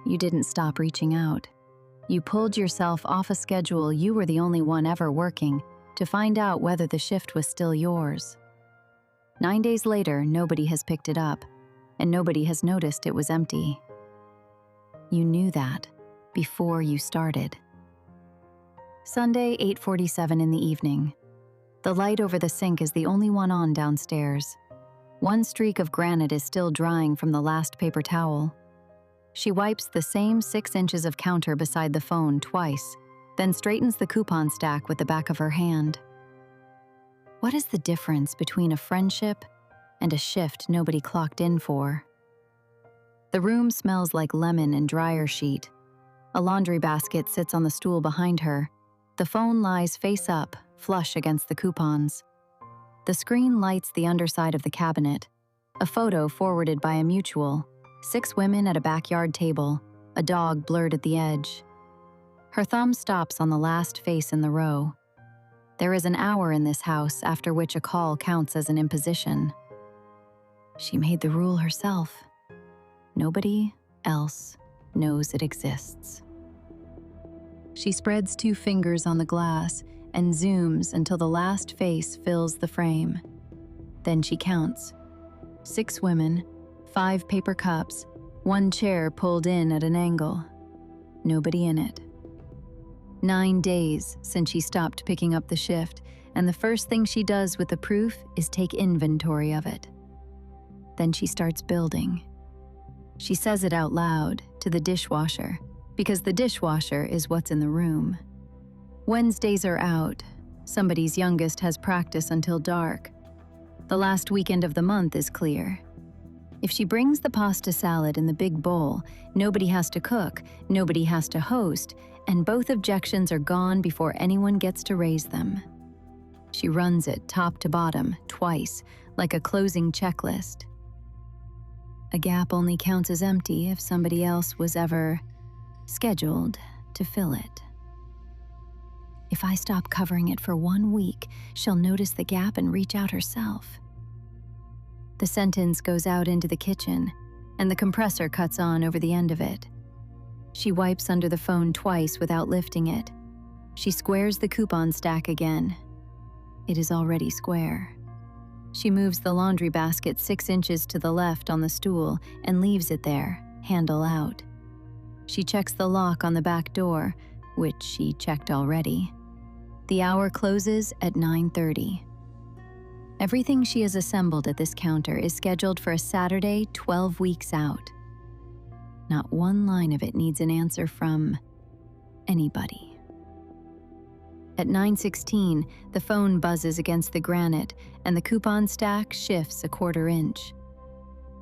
You didn't stop reaching out. You pulled yourself off a schedule you were the only one ever working to find out whether the shift was still yours. 9 days later, nobody has picked it up, and nobody has noticed it was empty. You knew that before you started. Sunday, 8:47 in the evening. The light over the sink is the only one on downstairs. One streak of granite is still drying from the last paper towel. She wipes the same 6 inches of counter beside the phone twice, then straightens the coupon stack with the back of her hand. What is the difference between a friendship and a shift nobody clocked in for? The room smells like lemon and dryer sheet. A laundry basket sits on the stool behind her. The phone lies face up, flush against the coupons. The screen lights the underside of the cabinet. A photo forwarded by a mutual. 6 women at a backyard table, a dog blurred at the edge. Her thumb stops on the last face in the row. There is an hour in this house after which a call counts as an imposition. She made the rule herself. Nobody else knows it exists. She spreads 2 fingers on the glass and zooms until the last face fills the frame. Then she counts. 6 women, 5 paper cups, 1 chair pulled in at an angle. Nobody in it. 9 days since she stopped picking up the shift, and the first thing she does with the proof is take inventory of it. Then she starts building. She says it out loud to the dishwasher, because the dishwasher is what's in the room. Wednesdays are out. Somebody's youngest has practice until dark. The last weekend of the month is clear. If she brings the pasta salad in the big bowl, nobody has to cook, nobody has to host, and both objections are gone before anyone gets to raise them. She runs it top to bottom, twice, like a closing checklist. A gap only counts as empty if somebody else was ever scheduled to fill it. If I stop covering it for 1 week, she'll notice the gap and reach out herself. The sentence goes out into the kitchen, and the compressor cuts on over the end of it. She wipes under the phone twice without lifting it. She squares the coupon stack again. It is already square. She moves the laundry basket 6 inches to the left on the stool and leaves it there, handle out. She checks the lock on the back door, which she checked already. The hour closes at 9:30. Everything she has assembled at this counter is scheduled for a Saturday 12 weeks out. Not one line of it needs an answer from anybody. At 9:16, the phone buzzes against the granite and the coupon stack shifts a 1/4 inch.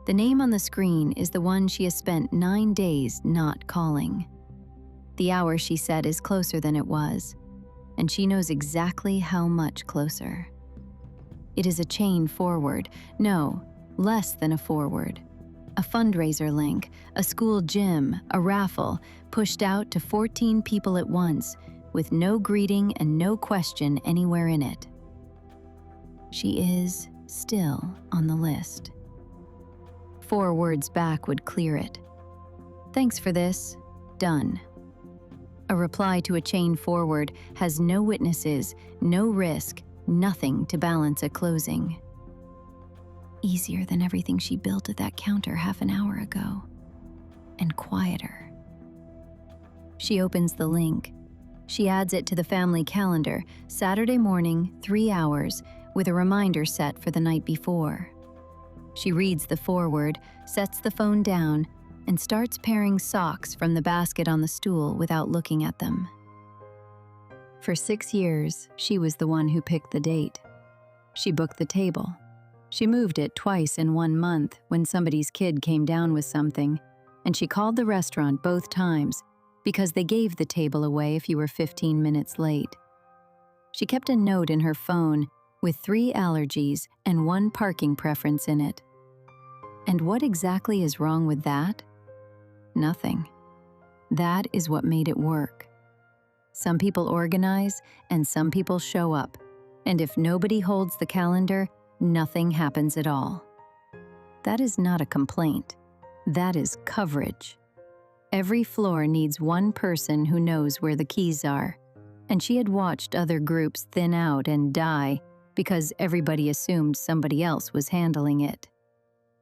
The name on the screen is the one she has spent 9 days not calling. The hour she said is closer than it was, and she knows exactly how much closer. It is a chain forward, no, less than a forward. A fundraiser link, a school gym, a raffle, pushed out to 14 people at once, with no greeting and no question anywhere in it. She is still on the list. 4 words back would clear it. Thanks for this. Done. A reply to a chain forward has no witnesses, no risk, nothing to balance a closing. Easier than everything she built at that counter half an hour ago. And quieter. She opens the link. She adds it to the family calendar, Saturday morning, 3 hours, with a reminder set for the night before. She reads the forward, sets the phone down, and starts pairing socks from the basket on the stool without looking at them. For 6 years, she was the one who picked the date. She booked the table. She moved it twice in 1 month when somebody's kid came down with something, and she called the restaurant both times because they gave the table away if you were 15 minutes late. She kept a note in her phone with 3 allergies and 1 parking preference in it. And what exactly is wrong with that? Nothing. That is what made it work. Some people organize and some people show up, and if nobody holds the calendar, nothing happens at all. That is not a complaint. That is coverage. Every floor needs one person who knows where the keys are, and she had watched other groups thin out and die because everybody assumed somebody else was handling it.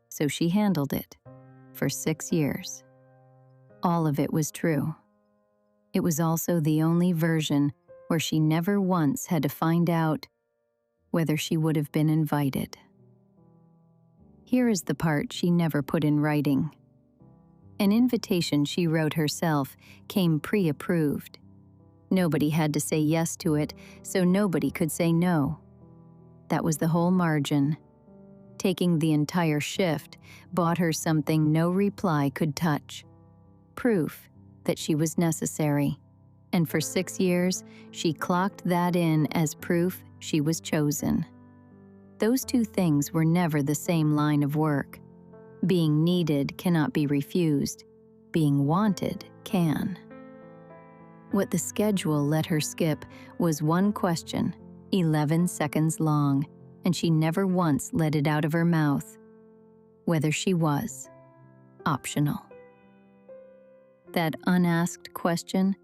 So she handled it for 6 years. All of it was true. It was also the only version where she never once had to find out whether she would have been invited. Here is the part she never put in writing. An invitation she wrote herself came pre-approved. Nobody had to say yes to it, so nobody could say no. That was the whole margin. Taking the entire shift bought her something no reply could touch. Proof that she was necessary. And for 6 years, she clocked that in as proof she was chosen. Those two things were never the same line of work. Being needed cannot be refused. Being wanted can. What the schedule let her skip was one question, 11 seconds long, and she never once let it out of her mouth. Whether she was optional. That unasked question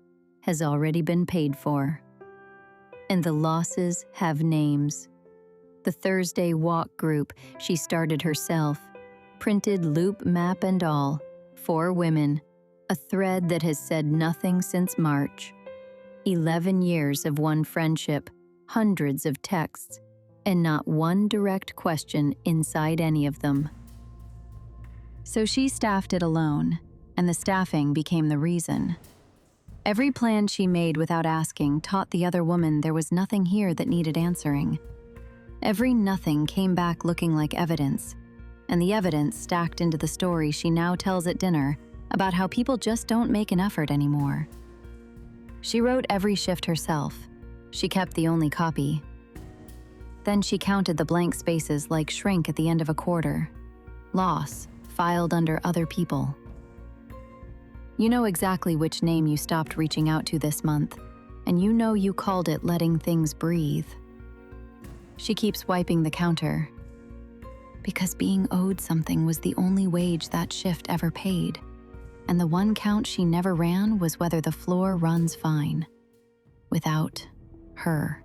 has already been paid for. And the losses have names. The Thursday walk group she started herself, printed loop map and all, 4 women, a thread that has said nothing since March. 11 years of one friendship, hundreds of texts, and not one direct question inside any of them. So she staffed it alone, and the staffing became the reason. Every plan she made without asking taught the other woman there was nothing here that needed answering. Every nothing came back looking like evidence, and the evidence stacked into the story she now tells at dinner about how people just don't make an effort anymore. She wrote every shift herself. She kept the only copy. Then she counted the blank spaces like shrink at the end of a quarter. Loss, filed under other people. You know exactly which name you stopped reaching out to this month, and you know you called it letting things breathe. She keeps wiping the counter. Because being owed something was the only wage that shift ever paid, and the one count she never ran was whether the floor runs fine. Without her.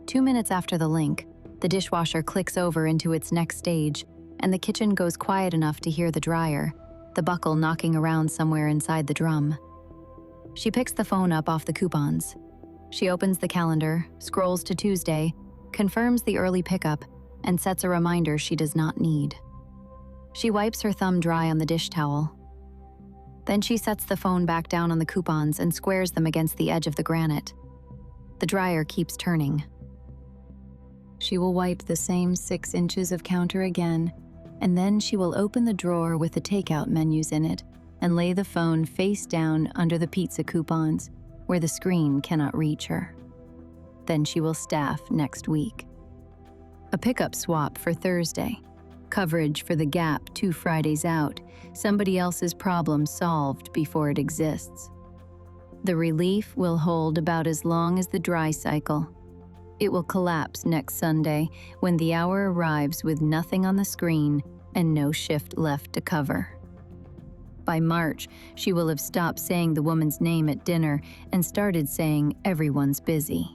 2 minutes after the link, the dishwasher clicks over into its next stage, and the kitchen goes quiet enough to hear the dryer, the buckle knocking around somewhere inside the drum. She picks the phone up off the coupons. She opens the calendar, scrolls to Tuesday, confirms the early pickup, and sets a reminder she does not need. She wipes her thumb dry on the dish towel. Then she sets the phone back down on the coupons and squares them against the edge of the granite. The dryer keeps turning. She will wipe the same 6 inches of counter again, and then she will open the drawer with the takeout menus in it and lay the phone face down under the pizza coupons where the screen cannot reach her. Then she will staff next week. A pickup swap for Thursday. Coverage for the gap 2 Fridays out. Somebody else's problem solved before it exists. The relief will hold about as long as the dry cycle. It will collapse next Sunday when the hour arrives with nothing on the screen and no shift left to cover. By March, she will have stopped saying the woman's name at dinner and started saying everyone's busy.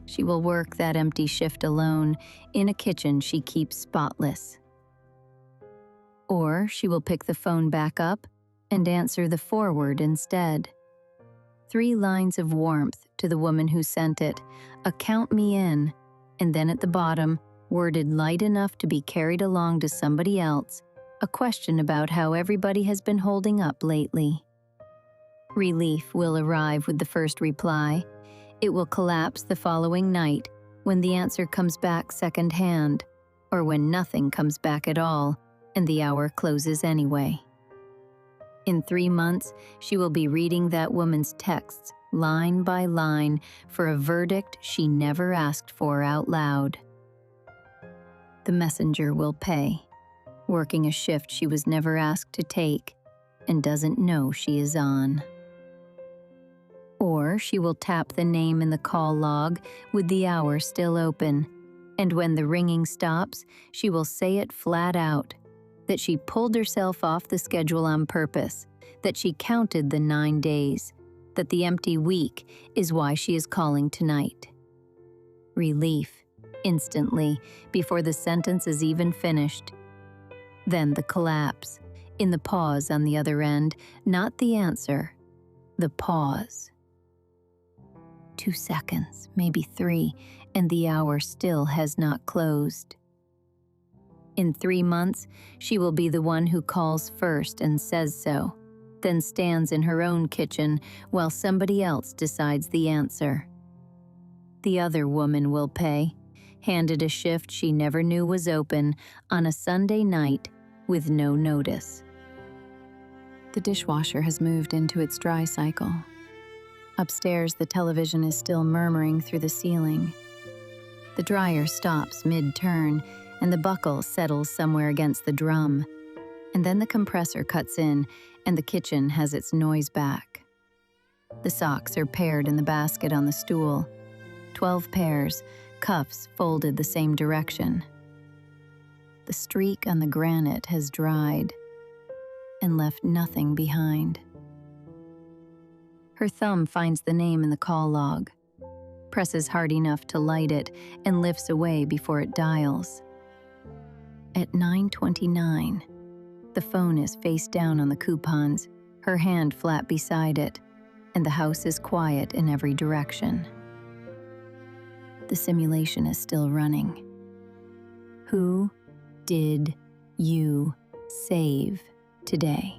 She will work that empty shift alone in a kitchen she keeps spotless. Or she will pick the phone back up and answer the forward instead. 3 lines of warmth to the woman who sent it, a count me in, and then at the bottom, worded light enough to be carried along to somebody else, a question about how everybody has been holding up lately. Relief will arrive with the first reply. It will collapse the following night when the answer comes back secondhand, or when nothing comes back at all and the hour closes anyway. In 3 months, she will be reading that woman's texts line by line for a verdict she never asked for out loud. The messenger will pay, working a shift she was never asked to take and doesn't know she is on. Or she will tap the name in the call log with the hour still open, and when the ringing stops, she will say it flat out. that she pulled herself off the schedule on purpose, that she counted the 9 days, that the empty week is why she is calling tonight. Relief, instantly, before the sentence is even finished. Then the collapse, in the pause on the other end, not the answer, the pause. 2 seconds, maybe 3, and the hour still has not closed. In 3 months, she will be the one who calls first and says so, then stands in her own kitchen while somebody else decides the answer. The other woman will pay, handed a shift she never knew was open on a Sunday night with no notice. The dishwasher has moved into its dry cycle. Upstairs, the television is still murmuring through the ceiling. The dryer stops mid-turn, and the buckle settles somewhere against the drum. And then the compressor cuts in, and the kitchen has its noise back. The socks are paired in the basket on the stool. 12 pairs, cuffs folded the same direction. The streak on the granite has dried and left nothing behind. Her thumb finds the name in the call log, presses hard enough to light it, and lifts away before it dials. At 9:29, the phone is face down on the coupons, her hand flat beside it, and the house is quiet in every direction. The simulation is still running. Who did you save today?